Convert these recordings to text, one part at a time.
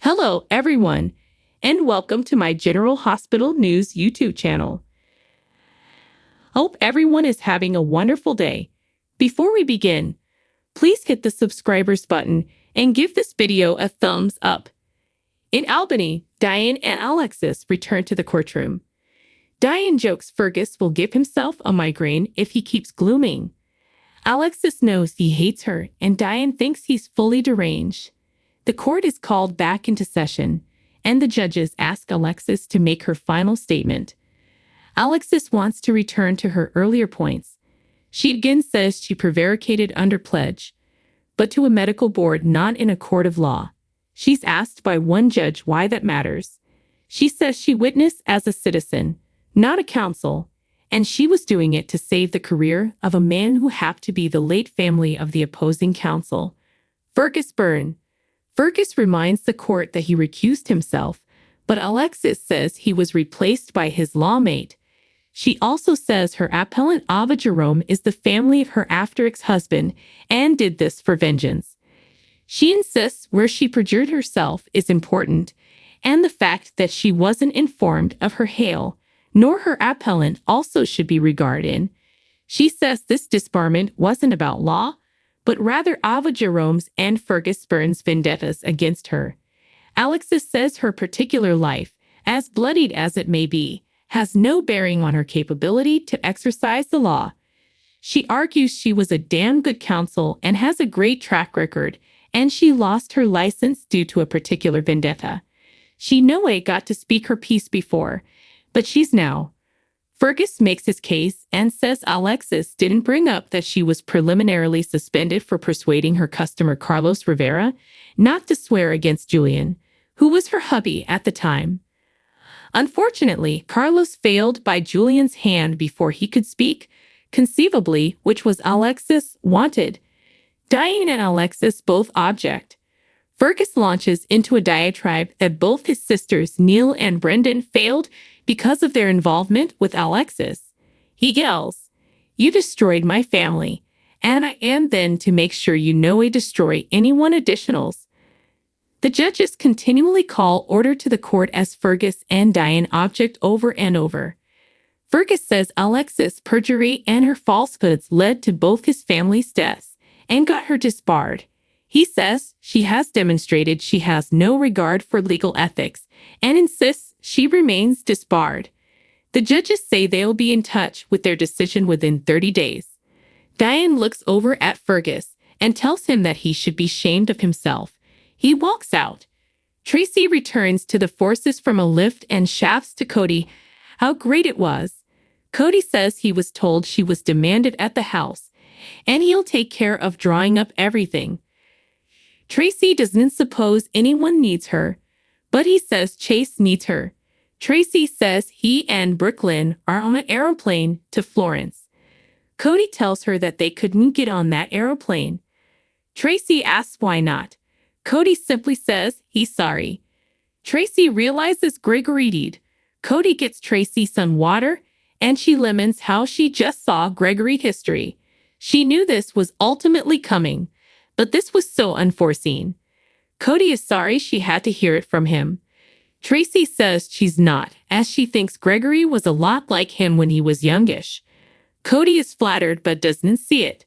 Hello, everyone, and welcome to my General Hospital News YouTube channel. Hope everyone is having a wonderful day. Before we begin, please hit the subscribers button and give this video a thumbs up. In Albany, Diane and Alexis return to the courtroom. Diane jokes Fergus will give himself a migraine if he keeps glooming. Alexis knows he hates her, and Diane thinks he's fully deranged. The court is called back into session, and the judges ask Alexis to make her final statement. Alexis wants to return to her earlier points. She again says she prevaricated under pledge, but to a medical board, not in a court of law. She's asked by one judge why that matters. She says she witnessed as a citizen, not a counsel, and she was doing it to save the career of a man who happened to be the late family of the opposing counsel, Fergus Byrne. Fergus reminds the court that he recused himself, but Alexis says he was replaced by his lawmate. She also says her appellant Ava Jerome is the family of her after-ex-husband and did this for vengeance. She insists where she perjured herself is important, and the fact that she wasn't informed of her hail, nor her appellant, also should be regarded. She says this disbarment wasn't about law, but rather Ava Jerome's and Fergus Byrne's vendettas against her. Alexis says her particular life, as bloodied as it may be, has no bearing on her capability to exercise the law. She argues she was a damn good counsel and has a great track record, and she lost her license due to a particular vendetta. She no way got to speak her piece before, but she's now. Fergus makes his case and says Alexis didn't bring up that she was preliminarily suspended for persuading her customer Carlos Rivera not to swear against Julian, who was her hubby at the time. Unfortunately, Carlos failed by Julian's hand before he could speak, conceivably, which was Alexis wanted. Diane and Alexis both object. Fergus launches into a diatribe that both his sisters Neil and Brendan failed because of their involvement with Alexis. He yells, "You destroyed my family, and I am then to make sure you no way destroy anyone additionals." The judges continually call order to the court as Fergus and Diane object over and over. Fergus says Alexis' perjury and her falsehoods led to both his family's deaths and got her disbarred. He says she has demonstrated she has no regard for legal ethics and insists she remains disbarred. The judges say they'll be in touch with their decision within 30 days. Diane looks over at Fergus and tells him that he should be ashamed of himself. He walks out. Tracy returns to the forces from a lift and shafts to Cody how great it was. Cody says he was told she was demanded at the house, and he'll take care of drawing up everything. Tracy doesn't suppose anyone needs her, but he says Chase needs her. Tracy says he and Brooklyn are on an aeroplane to Florence. Cody tells her that they couldn't get on that aeroplane. Tracy asks why not. Cody simply says he's sorry. Tracy realizes Gregory did. Cody gets Tracy some water, and she laments how she just saw Gregory history. She knew this was ultimately coming, but this was so unforeseen. Cody is sorry she had to hear it from him. Tracy says she's not, as she thinks Gregory was a lot like him when he was youngish. Cody is flattered but doesn't see it.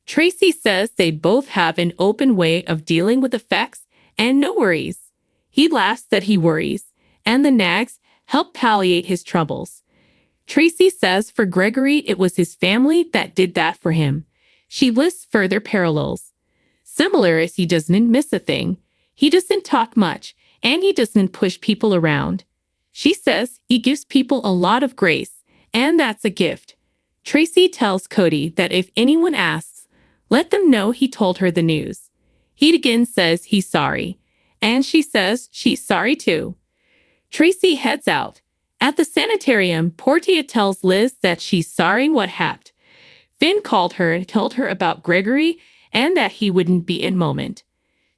Tracy says they both have an open way of dealing with effects and no worries. He laughs that he worries, and the nags help palliate his troubles. Tracy says for Gregory it was his family that did that for him. She lists further parallels. Similar as he doesn't miss a thing, he doesn't talk much, and he doesn't push people around. She says he gives people a lot of grace, and that's a gift. Tracy tells Cody that if anyone asks, let them know he told her the news. He again says he's sorry, and she says she's sorry too. Tracy heads out. At the sanitarium, Portia tells Liz that she's sorry what happened. Finn called her and told her about Gregory and that he wouldn't be in moment.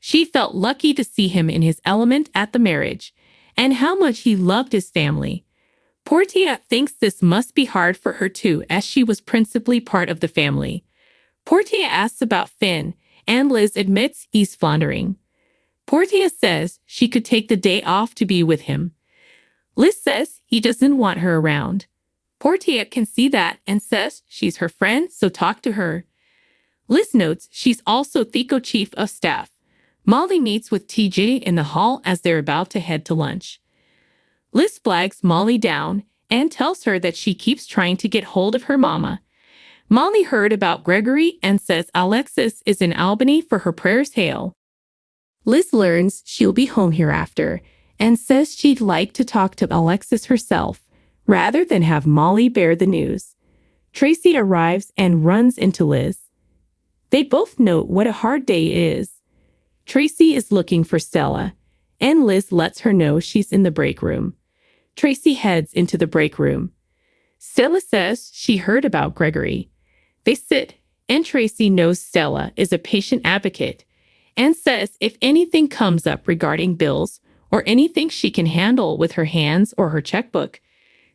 She felt lucky to see him in his element at the marriage, and how much he loved his family. Portia thinks this must be hard for her too, as she was principally part of the family. Portia asks about Finn, and Liz admits he's floundering. Portia says she could take the day off to be with him. Liz says he doesn't want her around. Portia can see that and says she's her friend, so talk to her. Liz notes she's also Thico chief of staff. Molly meets with TJ in the hall as they're about to head to lunch. Liz flags Molly down and tells her that she keeps trying to get hold of her mama. Molly heard about Gregory and says Alexis is in Albany for her prayers hail. Liz learns she'll be home hereafter and says she'd like to talk to Alexis herself rather than have Molly bear the news. Tracy arrives and runs into Liz. They both note what a hard day is. Tracy is looking for Stella, and Liz lets her know she's in the break room. Tracy heads into the break room. Stella says she heard about Gregory. They sit, and Tracy knows Stella is a patient advocate and says if anything comes up regarding bills or anything she can handle with her hands or her checkbook,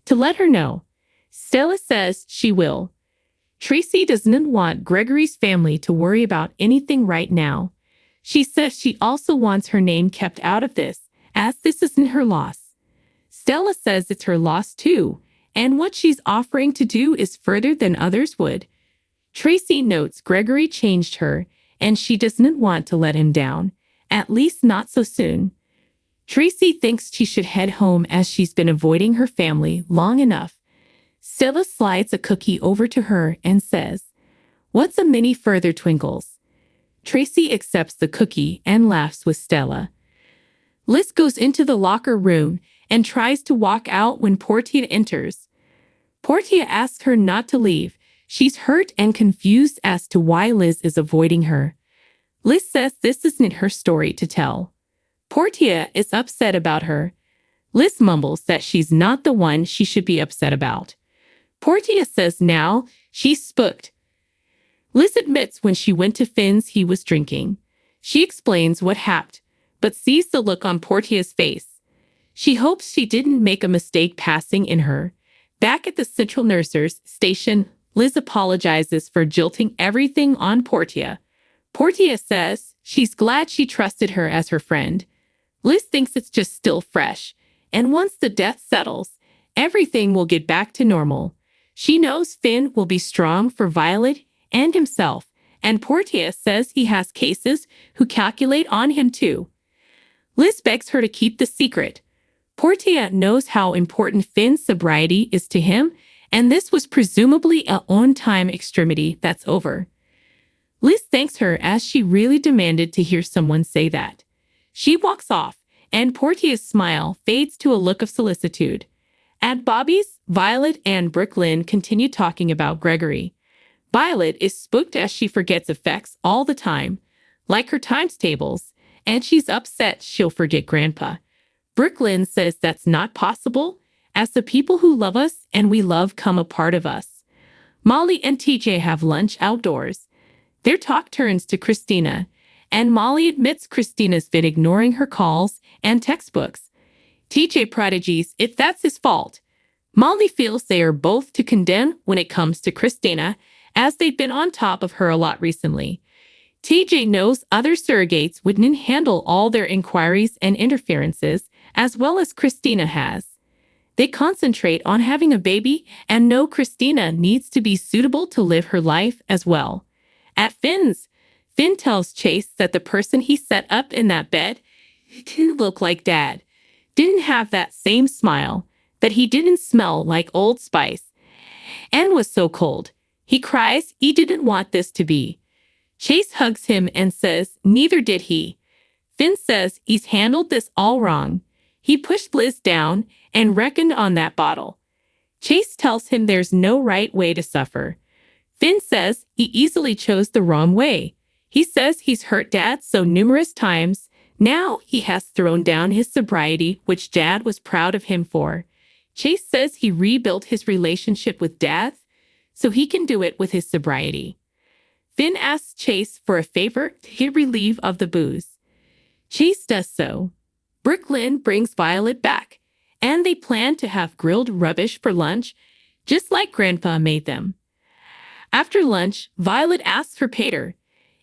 to let her know. Stella says she will. Tracy doesn't want Gregory's family to worry about anything right now. She says she also wants her name kept out of this, as this isn't her loss. Stella says it's her loss too, and what she's offering to do is further than others would. Tracy notes Gregory changed her, and she doesn't want to let him down, at least not so soon. Tracy thinks she should head home as she's been avoiding her family long enough. Stella slides a cookie over to her and says, "What's a mini further twinkles?" Tracy accepts the cookie and laughs with Stella. Liz goes into the locker room and tries to walk out when Portia enters. Portia asks her not to leave. She's hurt and confused as to why Liz is avoiding her. Liz says this isn't her story to tell. Portia is upset about her. Liz mumbles that she's not the one she should be upset about. Portia says now she's spooked. Liz admits when she went to Finn's he was drinking. She explains what happened, but sees the look on Portia's face. She hopes she didn't make a mistake passing in her. Back at the Central Nurses Station, Liz apologizes for jilting everything on Portia. Portia says she's glad she trusted her as her friend. Liz thinks it's just still fresh, and once the death settles, everything will get back to normal. She knows Finn will be strong for Violet and himself, and Portia says he has cases who calculate on him too. Liz begs her to keep the secret. Portia knows how important Finn's sobriety is to him, and this was presumably a on-time extremity that's over. Liz thanks her as she really demanded to hear someone say that. She walks off, and Portia's smile fades to a look of solicitude. At Bobby's, Violet and Brooklyn continue talking about Gregory. Violet is spooked as she forgets effects all the time, like her times tables, and she's upset she'll forget Grandpa. Brooklyn says that's not possible, as the people who love us and we love come a part of us. Molly and TJ have lunch outdoors. Their talk turns to Christina, and Molly admits Christina's been ignoring her calls and textbooks. TJ prodigies if that's his fault. Molly feels they are both to condemn when it comes to Christina, as they've been on top of her a lot recently. TJ knows other surrogates wouldn't handle all their inquiries and interferences as well as Christina has. They concentrate on having a baby and know Christina needs to be suitable to live her life as well. At Finn's, Finn tells Chase that the person he set up in that bed didn't look like Dad, didn't have that same smile, that he didn't smell like Old Spice, and was so cold. He cries he didn't want this to be. Chase hugs him and says neither did he. Finn says he's handled this all wrong. He pushed Liz down and reckoned on that bottle. Chase tells him there's no right way to suffer. Finn says he easily chose the wrong way. He says he's hurt Dad so numerous times. Now he has thrown down his sobriety, which Dad was proud of him for. Chase says he rebuilt his relationship with Dad so he can do it with his sobriety. Finn asks Chase for a favor to get relief of the booze. Chase does so. Brooklyn brings Violet back, and they plan to have grilled rubbish for lunch, just like Grandpa made them. After lunch, Violet asks for Pater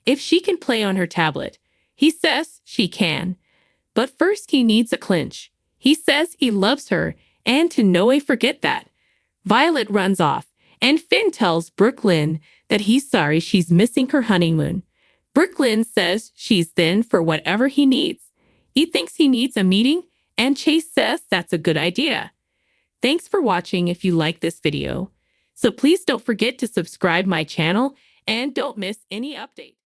if she can play on her tablet. He says she can, But first he needs a clinch. He says he loves her, and to no way forget that. Violet runs off, and Finn tells Brooklyn that he's sorry she's missing her honeymoon. Brooklyn says she's in for whatever he needs. He thinks he needs a meeting, and Chase says that's a good idea. Thanks for watching if you like this video. So please don't forget to subscribe my channel and don't miss any update.